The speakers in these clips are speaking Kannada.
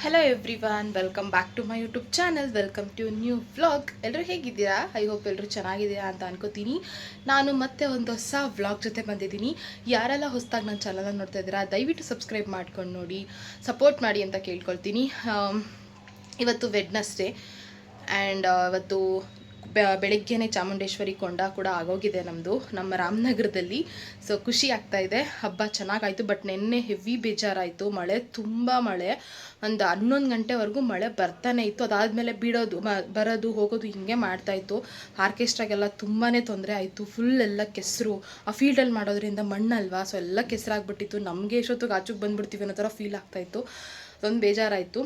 Hello everyone, welcome back to my YouTube channel. Welcome to new vlog. ಎಲ್ಲರೂ ಹೇಗಿದ್ದೀರಾ? ಐ ಹೋಪ್ ಎಲ್ಲರೂ ಚೆನ್ನಾಗಿದ್ದೀರಾ ಅಂತ ಅನ್ಕೋತೀನಿ. ನಾನು ಮತ್ತೆ ಒಂದು ಹೊಸ ವ್ಲಾಗ್ ಜೊತೆ ಬಂದಿದ್ದೀನಿ. ಯಾರೆಲ್ಲ ಹೊಸದಾಗಿ ನನ್ನ ಚಾನಲ್ನ ನೋಡ್ತಾ ಇದ್ದೀರಾ, ದಯವಿಟ್ಟು ಸಬ್ಸ್ಕ್ರೈಬ್ ಮಾಡ್ಕೊಂಡು ನೋಡಿ, ಸಪೋರ್ಟ್ ಮಾಡಿ ಅಂತ ಕೇಳ್ಕೊಳ್ತೀನಿ. ಇವತ್ತು ವೆಡ್ನಸ್ಡೇ ಆ್ಯಂಡ್ ಇವತ್ತು ಬೆಳಗ್ಗೆನೇ ಚಾಮುಂಡೇಶ್ವರಿ ಕೊಂಡ ಕೂಡ ಆಗೋಗಿದೆ ನಮ್ಮ ರಾಮನಗರದಲ್ಲಿ. ಸೊ ಖುಷಿ ಆಗ್ತಾ ಇದೆ. ಹಬ್ಬ ಚೆನ್ನಾಗಾಯಿತು. ಬಟ್ ನೆನ್ನೆ ಹೆವಿ ಬೇಜಾರಾಯಿತು. ಮಳೆ, ತುಂಬ ಮಳೆ, ಒಂದು 11 ಗಂಟೆವರೆಗೂ ಮಳೆ ಬರ್ತಾನೆ ಇತ್ತು. ಅದಾದಮೇಲೆ ಬರೋದು ಹೋಗೋದು ಹಿಂಗೆ ಮಾಡ್ತಾಯಿತ್ತು. ಆರ್ಕೆಸ್ಟ್ರಾಗೆಲ್ಲ ತುಂಬಾ ತೊಂದರೆ ಆಯಿತು. ಫುಲ್ ಎಲ್ಲ ಕೆಸರು. ಆ ಫೀಲ್ಡಲ್ಲಿ ಮಾಡೋದ್ರಿಂದ ಮಣ್ಣಲ್ವಾ, ಸೊ ಎಲ್ಲ ಕೆಸರಾಗ್ಬಿಟ್ಟಿತ್ತು. ನಮಗೆ ಎಷ್ಟೊತ್ತಿಗೆ ಆಚೆಗೆ ಬಂದುಬಿಡ್ತೀವಿ ಅನ್ನೋ ಥರ ಫೀಲ್ ಆಗ್ತಾಯಿತ್ತು. ಅದೊಂದು ಬೇಜಾರಾಯಿತು.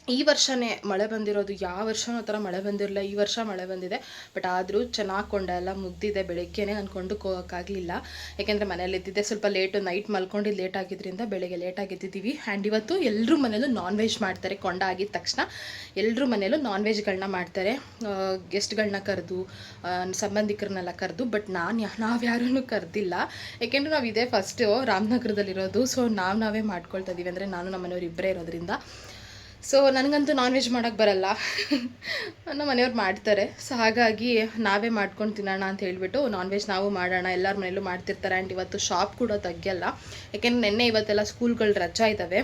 ಈ ವರ್ಷವೇ ಮಳೆ ಬಂದಿರೋದು, ಯಾವ ವರ್ಷವೂ ಆ ಥರ ಮಳೆ ಬಂದಿರಲಿಲ್ಲ. ಈ ವರ್ಷ ಮಳೆ ಬಂದಿದೆ. ಬಟ್ ಆದರೂ ಚೆನ್ನಾಗಿ ಕೊಂಡ ಎಲ್ಲ ಮುಗ್ದಿದೆ. ಬೆಳಗ್ಗೆನೇ ನಾನು ಕೊಂಡಕ್ಕೆ ಹೋಗೋಕ್ಕಾಗಲಿಲ್ಲ, ಯಾಕೆಂದರೆ ಮನೇಲಿ ಎದ್ದಿದ್ದೆ ಸ್ವಲ್ಪ ಲೇಟು. ನೈಟ್ ಮಲ್ಕೊಂಡಿದ್ದು ಲೇಟ್ ಆಗಿದ್ದರಿಂದ ಬೆಳಗ್ಗೆ ಲೇಟಾಗಿ ಎದ್ದಿದ್ದೀವಿ. ಆ್ಯಂಡ್ ಇವತ್ತು ಎಲ್ಲರೂ ಮನೇಲೂ ನಾನ್ ವೆಜ್ ಮಾಡ್ತಾರೆ. ಕೊಂಡ ಆಗಿದ ತಕ್ಷಣ ಎಲ್ಲರೂ ಮನೇಲೂ ನಾನ್ ವೆಜ್ಗಳನ್ನ ಮಾಡ್ತಾರೆ. ಗೆಸ್ಟ್ಗಳನ್ನ ಕರೆದು, ಸಂಬಂಧಿಕರನ್ನೆಲ್ಲ ಕರೆದು. ಬಟ್ ನಾವು ಯಾರನ್ನೂ ಕರೆದಿಲ್ಲ, ಯಾಕೆಂದರೆ ನಾವು ಇದೇ ಫಸ್ಟು ರಾಮನಗರದಲ್ಲಿರೋದು. ಸೊ ನಾವೇ ಮಾಡ್ಕೊಳ್ತಾ ಇದ್ದೀವಿ. ಅಂದರೆ ನಾನು ನಮ್ಮ ಮನೆಯವ್ರು ಇಬ್ಬರೇ ಇರೋದ್ರಿಂದ. ಸೊ ನನಗಂತೂ ನಾನ್ ವೆಜ್ ಮಾಡೋಕ್ಕೆ ಬರಲ್ಲ, ನಮ್ಮ ಮನೆಯವ್ರು ಮಾಡ್ತಾರೆ. ಸೊ ಹಾಗಾಗಿ ನಾವೇ ಮಾಡ್ಕೊಂಡು ತಿನ್ನೋಣ ಅಂತ ಹೇಳಿಬಿಟ್ಟು ನಾನ್ ವೆಜ್ ನಾವು ಮಾಡೋಣ. ಎಲ್ಲರ ಮನೇಲೂ ಮಾಡ್ತಿರ್ತಾರೆ. ಆ್ಯಂಡ್ ಇವತ್ತು ಶಾಪ್ ಕೂಡ ತೆಗಿಯಲ್ಲ, ಯಾಕೆಂದರೆ ನಿನ್ನೆ ಇವತ್ತೆಲ್ಲ ಸ್ಕೂಲ್ಗಳು ರಜಾ ಇದ್ದಾವೆ,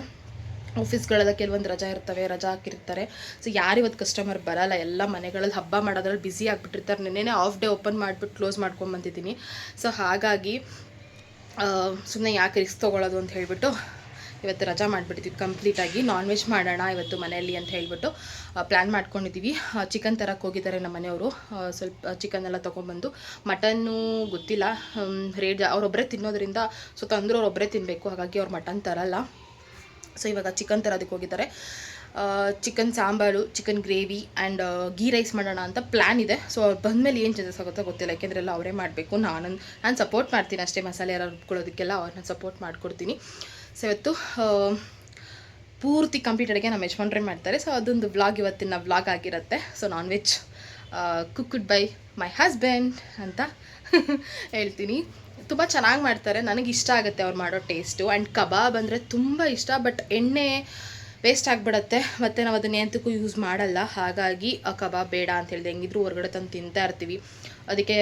ಆಫೀಸ್ಗಳೆಲ್ಲ ಕೆಲವೊಂದು ರಜಾ ಹಾಕಿರ್ತಾರೆ. ಸೊ ಯಾರು ಇವತ್ತು ಕಸ್ಟಮರ್ ಬರೋಲ್ಲ. ಎಲ್ಲ ಮನೆಗಳಲ್ಲಿ ಹಬ್ಬ ಮಾಡೋದ್ರಲ್ಲಿ ಬ್ಯುಸಿ ಆಗಿಬಿಟ್ಟಿರ್ತಾರೆ. ನಿನ್ನೆ ಆಫ್ ಡೇ ಓಪನ್ ಮಾಡಿಬಿಟ್ಟು ಕ್ಲೋಸ್ ಮಾಡ್ಕೊಂಬಂದಿದ್ದೀನಿ. ಸೊ ಹಾಗಾಗಿ ಸುಮ್ಮನೆ ಯಾಕೆ ರಿಸ್ಕ್ ತೊಗೊಳ್ಳೋದು ಅಂತ ಹೇಳಿಬಿಟ್ಟು ಇವತ್ತು ರಜಾ ಮಾಡಿಬಿಟ್ಟಿದ್ವಿ ಕಂಪ್ಲೀಟಾಗಿ. ನಾನ್ ವೆಜ್ ಮಾಡೋಣ ಇವತ್ತು ಮನೆಯಲ್ಲಿ ಅಂತ ಹೇಳಿಬಿಟ್ಟು ಪ್ಲ್ಯಾನ್ ಮಾಡ್ಕೊಂಡಿದ್ದೀವಿ. ಚಿಕನ್ ತರಕ್ಕೆ ಹೋಗಿದ್ದಾರೆ ನಮ್ಮ ಮನೆಯವರು. ಸ್ವಲ್ಪ ಚಿಕನ್ ಎಲ್ಲ ತೊಗೊಂಬಂದು, ಮಟನ್ನು ಗೊತ್ತಿಲ್ಲ ರೇಟ್, ಅವರೊಬ್ಬರೇ ತಿನ್ನೋದ್ರಿಂದ, ಸೊ ತಂದರೂ ಅವರೊಬ್ಬರೇ ತಿನ್ನಬೇಕು, ಹಾಗಾಗಿ ಅವ್ರು ಮಟನ್ ತರಲ್ಲ. ಸೊ ಇವಾಗ ಚಿಕನ್ ತರೋದಕ್ಕೆ ಹೋಗಿದ್ದಾರೆ. Chicken sambar, chicken gravy and ghee rice ಮಾಡೋಣ ಅಂತ ಪ್ಲ್ಯಾನ್ ಇದೆ. ಸೊ ಅವ್ರು ಬಂದಮೇಲೆ ಏನು ಚೇಂಜಸ್ ಆಗುತ್ತೋ ಗೊತ್ತಿಲ್ಲ, ಯಾಕೆಂದರೆ ಎಲ್ಲ ಅವರೇ ಮಾಡಬೇಕು. ನಾನು ಸಪೋರ್ಟ್ ಮಾಡ್ತೀನಿ ಅಷ್ಟೇ, ಮಸಾಲೆ ಎಲ್ಲ ರುಬ್ಕೊಳ್ಳೋದಕ್ಕೆಲ್ಲ ಅವ್ರನ್ನ ಸಪೋರ್ಟ್ ಮಾಡಿಕೊಡ್ತೀನಿ. ಸೊ ಇವತ್ತು ಪೂರ್ತಿ ಕಂಪ್ಲೀಟ್ ಅಡುಗೆ ನಮ್ಮ ಯಜಮಾನ್ರೇ ಮಾಡ್ತಾರೆ. ಸೊ ಅದೊಂದು ವ್ಲಾಗ್ ಇವತ್ತಿನ ವ್ಲಾಗ್ ಆಗಿರುತ್ತೆ. So non veg cooked by my husband ಅಂತ ಹೇಳ್ತೀನಿ. ತುಂಬ ಚೆನ್ನಾಗಿ ಮಾಡ್ತಾರೆ, ನನಗೆ ಇಷ್ಟ ಆಗುತ್ತೆ ಅವ್ರು ಮಾಡೋ ಟೇಸ್ಟು. ಆ್ಯಂಡ್ ಕಬಾಬ್ ಅಂದರೆ ತುಂಬ ಇಷ್ಟ. ಬಟ್ ಎಣ್ಣೆ ವೇಸ್ಟ್ ಆಗಿಬಿಡತ್ತೆ, ಮತ್ತು ನಾವು ಅದನ್ನ ಎಂತಕ್ಕೂ ಯೂಸ್ ಮಾಡಲ್ಲ. ಹಾಗಾಗಿ ಆ ಕಬಾಬ್ ಬೇಡ ಅಂತ ಹೇಳಿದೆ. ಹೆಂಗಿದ್ರು ಹೊರಗಡೆ ತಂದು ತಿಂತಾ ಇರ್ತೀವಿ, ಅದಕ್ಕೆ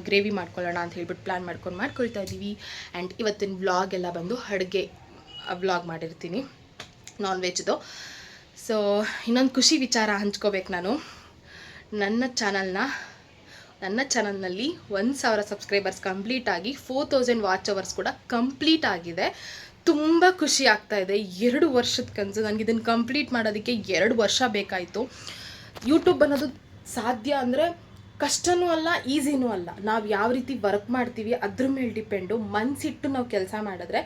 ಗ್ರೇವಿ ಮಾಡ್ಕೊಳ್ಳೋಣ ಅಂತ ಹೇಳ್ಬಿಟ್ಟು ಪ್ಲ್ಯಾನ್ ಮಾಡ್ಕೊಳ್ತಾ ಇದ್ದೀವಿ. ಆ್ಯಂಡ್ ಇವತ್ತಿನ ವ್ಲಾಗ್ ಎಲ್ಲ ಬಂದು ಅಡುಗೆ ವ್ಲಾಗ್ ಮಾಡಿರ್ತೀನಿ ನಾನ್ ವೆಜ್ದು. ಸೊ ಇನ್ನೊಂದು ಖುಷಿ ವಿಚಾರ ಹಂಚ್ಕೋಬೇಕು ನಾನು. ನನ್ನ ಚಾನಲ್ನಲ್ಲಿ 1000 ಸಬ್ಸ್ಕ್ರೈಬರ್ಸ್ ಕಂಪ್ಲೀಟಾಗಿ 4000 ವಾಚ್ ಅವರ್ಸ್ ಕೂಡ ಕಂಪ್ಲೀಟ್ ಆಗಿದೆ. ತುಂಬ ಖುಷಿ ಆಗ್ತಾ ಇದೆ. 2 ವರ್ಷದ ಕನಸು. ನನಗೆ ಇದನ್ನು ಕಂಪ್ಲೀಟ್ ಮಾಡೋದಕ್ಕೆ 2 ವರ್ಷ ಬೇಕಾಯಿತು. ಯೂಟ್ಯೂಬ್ ಅನ್ನೋದು ಸಾಧ್ಯ ಅಂದರೆ ಕಷ್ಟನೂ ಅಲ್ಲ, ಈಸಿನೂ ಅಲ್ಲ. ನಾವು ಯಾವ ರೀತಿ ವರ್ಕ್ ಮಾಡ್ತೀವಿ ಅದ್ರ ಮೇಲೆ ಡಿಪೆಂಡು. ಮನಸ್ಸಿಟ್ಟು ನಾವು ಕೆಲಸ ಮಾಡಿದ್ರೆ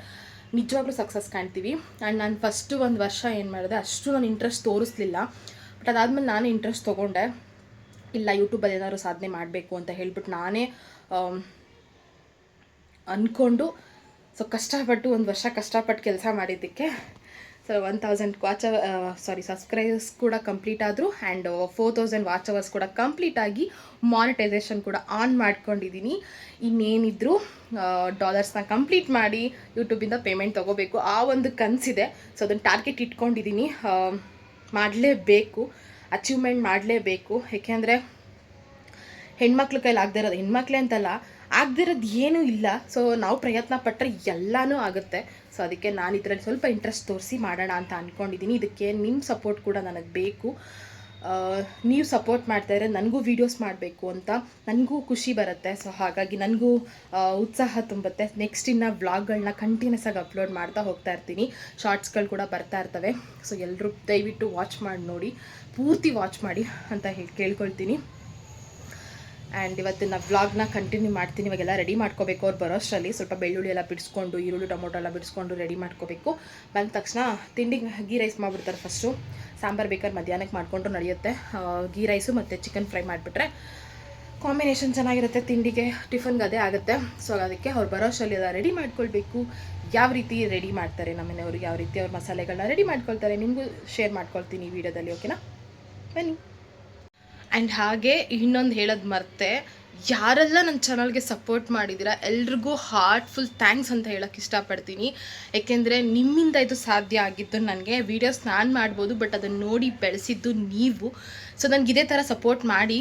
ನಿಜವಾಗ್ಲೂ ಸಕ್ಸಸ್ ಕಾಣ್ತೀವಿ. ಆ್ಯಂಡ್ ನಾನು ಫಸ್ಟು 1 ವರ್ಷ ಏನು ಮಾಡಿದೆ, ಅಷ್ಟು ನಾನು ಇಂಟ್ರೆಸ್ಟ್ ತೋರಿಸ್ಲಿಲ್ಲ. ಬಟ್ ಅದಾದಮೇಲೆ ನಾನೇ ಇಂಟ್ರೆಸ್ಟ್ ತೊಗೊಂಡೆ. ಇಲ್ಲ, ಯೂಟ್ಯೂಬಲ್ಲಿ ಏನಾದ್ರು ಸಾಧನೆ ಮಾಡಬೇಕು ಅಂತ ಹೇಳ್ಬಿಟ್ಟು ನಾನೇ ಅಂದ್ಕೊಂಡು, ಸೊ ಕಷ್ಟಪಟ್ಟು 1 ವರ್ಷ ಕಷ್ಟಪಟ್ಟು ಕೆಲಸ ಮಾಡಿದ್ದಕ್ಕೆ ಸೊ 1000 ಸಬ್ಸ್ಕ್ರೈಬರ್ಸ್ ಕೂಡ ಕಂಪ್ಲೀಟ್ ಆದರು. ಆ್ಯಂಡ್ 4000 ವಾಚ್ ಅವರ್ಸ್ ಕೂಡ ಕಂಪ್ಲೀಟ್ ಆಗಿ ಮಾನಿಟೈಸೇಷನ್ ಕೂಡ ಆನ್ ಮಾಡ್ಕೊಂಡಿದ್ದೀನಿ. ಇನ್ನೇನಿದ್ರು ಡಾಲರ್ಸ್ನ ಕಂಪ್ಲೀಟ್ ಮಾಡಿ ಯೂಟ್ಯೂಬಿಂದ ಪೇಮೆಂಟ್ ತೊಗೋಬೇಕು, ಆ ಒಂದು ಕನಸಿದೆ. ಸೊ ಅದನ್ನು ಟಾರ್ಗೆಟ್ ಇಟ್ಕೊಂಡಿದ್ದೀನಿ. ಮಾಡಲೇಬೇಕು, ಅಚೀವ್ಮೆಂಟ್ ಮಾಡಲೇಬೇಕು. ಏಕೆಂದರೆ ಹೆಣ್ಮಕ್ಳ ಕೈಲಿ ಆಗದೆ ಇರೋದು, ಹೆಣ್ಮಕ್ಳೇ ಅಂತಲ್ಲ, ಆಗದಿರೋದು ಏನೂ ಇಲ್ಲ. ಸೊ ನಾವು ಪ್ರಯತ್ನ ಪಟ್ಟರೆ ಎಲ್ಲನೂ ಆಗುತ್ತೆ. ಸೊ ಅದಕ್ಕೆ ನಾನು ಇದರಲ್ಲಿ ಸ್ವಲ್ಪ ಇಂಟ್ರೆಸ್ಟ್ ತೋರಿಸಿ ಮಾಡೋಣ ಅಂತ ಅಂದ್ಕೊಂಡಿದ್ದೀನಿ. ಇದಕ್ಕೆ ನಿಮ್ಮ ಸಪೋರ್ಟ್ ಕೂಡ ನನಗೆ ಬೇಕು. ನೀವು ಸಪೋರ್ಟ್ ಮಾಡ್ತಾಯಿದ್ರೆ ನನಗೂ ವೀಡಿಯೋಸ್ ಮಾಡಬೇಕು ಅಂತ ನನಗೂ ಖುಷಿ ಬರುತ್ತೆ. ಸೊ ಹಾಗಾಗಿ ನನಗೂ ಉತ್ಸಾಹ ತುಂಬುತ್ತೆ. ನೆಕ್ಸ್ಟ್ ಇನ್ನು ವ್ಲಾಗ್ಗಳನ್ನ ಕಂಟಿನ್ಯೂಸ್ ಆಗಿ ಅಪ್ಲೋಡ್ ಮಾಡ್ತಾ ಹೋಗ್ತಾ ಇರ್ತೀನಿ. ಶಾರ್ಟ್ಸ್ಗಳು ಕೂಡ ಬರ್ತಾ ಇರ್ತವೆ. ಸೊ ಎಲ್ಲರೂ ದಯವಿಟ್ಟು ವಾಚ್ ಮಾಡಿ ನೋಡಿ, ಪೂರ್ತಿ ವಾಚ್ ಮಾಡಿ ಅಂತ ಕೇಳ್ಕೊಳ್ತೀನಿ. ಆ್ಯಂಡ್ ಇವತ್ತಿನ ವ್ಲಾಗ್ನ ಕಂಟಿನ್ಯೂ ಮಾಡ್ತೀನಿ. ಇವಾಗೆಲ್ಲ ರೆಡಿ ಮಾಡ್ಕೋಬೇಕು. ಅವ್ರು ಬರೋಷ್ಟರಲ್ಲಿ ಸ್ವಲ್ಪ ಬೆಳ್ಳುಳ್ಳಿ ಎಲ್ಲ ಬಿಡಿಸ್ಕೊಂಡು, ಈರುಳ್ಳಿ ಟೊಮೊಟೊ ಎಲ್ಲ ಬಿಡಿಸ್ಕೊಂಡು ರೆಡಿ ಮಾಡ್ಕೋಬೇಕು. ಬಂದ ತಕ್ಷಣ ತಿಂಡಿಗೆ ಗೀ ರೈಸ್ ಮಾಡಿಬಿಡ್ತಾರೆ ಫಸ್ಟು. ಸಾಂಬಾರು ಬೇಕಾದ್ರೆ ಮಧ್ಯಾಹ್ನಕ್ಕೆ ಮಾಡಿಕೊಂಡ್ರು ನಡೆಯುತ್ತೆ. ಗೀ ರೈಸು ಮತ್ತು ಚಿಕನ್ ಫ್ರೈ ಮಾಡಿಬಿಟ್ರೆ ಕಾಂಬಿನೇಷನ್ ಚೆನ್ನಾಗಿರುತ್ತೆ. ತಿಂಡಿಗೆ ಟಿಫನ್ಗೆ ಅದೇ ಆಗುತ್ತೆ. ಸೊ ಅದಕ್ಕೆ ಅವ್ರು ಬರೋಷ್ಟರಲ್ಲಿ ಎಲ್ಲ ರೆಡಿ ಮಾಡ್ಕೊಳ್ಬೇಕು. ಯಾವ ರೀತಿ ರೆಡಿ ಮಾಡ್ತಾರೆ ನಮ್ಮ ಮನೆಯವರು, ಯಾವ ರೀತಿ ಅವ್ರ ಮಸಾಲೆಗಳನ್ನ ರೆಡಿ ಮಾಡ್ಕೊಳ್ತಾರೆ, ನಿಮಗೂ ಶೇರ್ ಮಾಡ್ಕೊಳ್ತೀನಿ ಈ ವಿಡಿಯೋದಲ್ಲಿ. ಓಕೆನಾ, ಬನ್ನಿ. ಆ್ಯಂಡ್ ಹಾಗೆ ಇನ್ನೊಂದು ಹೇಳೋದು ಮರ್ತೆ, ಯಾರೆಲ್ಲ ನನ್ನ ಚಾನಲ್ಗೆ ಸಪೋರ್ಟ್ ಮಾಡಿದ್ದೀರಾ ಎಲ್ರಿಗೂ ಹಾರ್ಟ್ಫುಲ್ ಥ್ಯಾಂಕ್ಸ್ ಅಂತ ಹೇಳೋಕ್ಕೆ ಇಷ್ಟಪಡ್ತೀನಿ. ಏಕೆಂದರೆ ನಿಮ್ಮಿಂದ ಇದು ಸಾಧ್ಯ ಆಗಿದ್ದು. ನನಗೆ ವೀಡಿಯೋಸ್ ನಾನು ಮಾಡ್ಬೋದು, ಬಟ್ ಅದನ್ನು ನೋಡಿ ಬೆಳೆಸಿದ್ದು ನೀವು. ಸೊ ನನಗೆ ಇದೇ ಥರ ಸಪೋರ್ಟ್ ಮಾಡಿ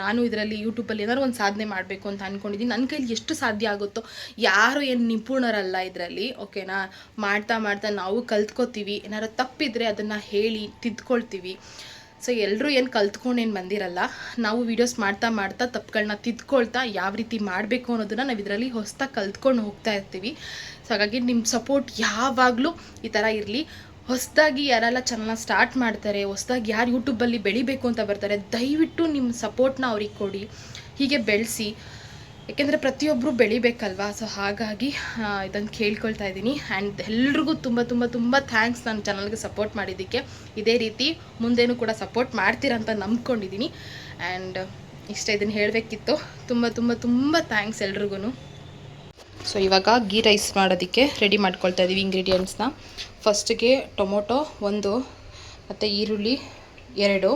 ನಾನು ಇದರಲ್ಲಿ ಯೂಟ್ಯೂಬಲ್ಲಿ ಏನಾದ್ರು ಒಂದು ಸಾಧನೆ ಮಾಡಬೇಕು ಅಂತ ಅಂದ್ಕೊಂಡಿದ್ದೀನಿ. ನನ್ನ ಕೈಲಿ ಎಷ್ಟು ಸಾಧ್ಯ ಆಗುತ್ತೋ, ಯಾರು ಏನು ನಿಪುಣರಲ್ಲ ಇದರಲ್ಲಿ, ಓಕೆನಾ. ಮಾಡ್ತಾ ಮಾಡ್ತಾ ನಾವು ಕಲ್ತ್ಕೋತೀವಿ. ಏನಾದ್ರು ತಪ್ಪಿದರೆ ಅದನ್ನು ಹೇಳಿ ತಿದ್ಕೊಳ್ತೀವಿ. ಸೊ ಎಲ್ಲರೂ ಏನು ಕಲ್ತ್ಕೊಂಡೇನು ಬಂದಿರಲ್ಲ. ನಾವು ವೀಡಿಯೋಸ್ ಮಾಡ್ತಾ ಮಾಡ್ತಾ ತಪ್ಪುಗಳನ್ನ ತಿದ್ಕೊಳ್ತಾ ಯಾವ ರೀತಿ ಮಾಡಬೇಕು ಅನ್ನೋದನ್ನು ನಾವು ಇದರಲ್ಲಿ ಹೊಸದಾಗಿ ಕಲ್ತ್ಕೊಂಡು ಹೋಗ್ತಾ ಇರ್ತೀವಿ. ಸೊ ಹಾಗಾಗಿ ನಿಮ್ಮ ಸಪೋರ್ಟ್ ಯಾವಾಗಲೂ ಈ ಥರ ಇರಲಿ. ಹೊಸದಾಗಿ ಯಾರೆಲ್ಲ ಚಾನಲ್ನ ಸ್ಟಾರ್ಟ್ ಮಾಡ್ತಾರೆ, ಹೊಸದಾಗಿ ಯಾರು ಯೂಟ್ಯೂಬಲ್ಲಿ ಬೆಳಿಬೇಕು ಅಂತ ಬರ್ತಾರೆ, ದಯವಿಟ್ಟು ನಿಮ್ಮ ಸಪೋರ್ಟ್ನ ಅವ್ರಿಗೆ ಕೊಡಿ, ಹೀಗೆ ಬೆಳೆಸಿ. ಏಕೆಂದರೆ ಪ್ರತಿಯೊಬ್ಬರು ಬೆಳಿಬೇಕಲ್ವಾ. ಸೊ ಹಾಗಾಗಿ ಇದನ್ನು ಕೇಳ್ಕೊಳ್ತಾ ಇದ್ದೀನಿ. ಆ್ಯಂಡ್ ಎಲ್ರಿಗೂ ತುಂಬ ತುಂಬ ತುಂಬ ಥ್ಯಾಂಕ್ಸ್ ನನ್ನ ಚಾನಲ್ಗೆ ಸಪೋರ್ಟ್ ಮಾಡಿದ್ದಕ್ಕೆ. ಇದೇ ರೀತಿ ಮುಂದೇನೂ ಕೂಡ ಸಪೋರ್ಟ್ ಮಾಡ್ತೀರಂತ ನಂಬ್ಕೊಂಡಿದ್ದೀನಿ. ಆ್ಯಂಡ್ ಇಷ್ಟ ಇದನ್ನು ಹೇಳಬೇಕಿತ್ತು. ತುಂಬ ತುಂಬ ತುಂಬ ಥ್ಯಾಂಕ್ಸ್ ಎಲ್ರಿಗೂ. ಸೊ ಇವಾಗ ಗೀ ರೈಸ್ ಮಾಡೋದಕ್ಕೆ ರೆಡಿ ಮಾಡ್ಕೊಳ್ತಾ ಇದ್ದೀವಿ ಇಂಗ್ರೀಡಿಯೆಂಟ್ಸ್ನ. ಫಸ್ಟಿಗೆ ಟೊಮೊಟೊ 1 ಮತ್ತು ಈರುಳ್ಳಿ 2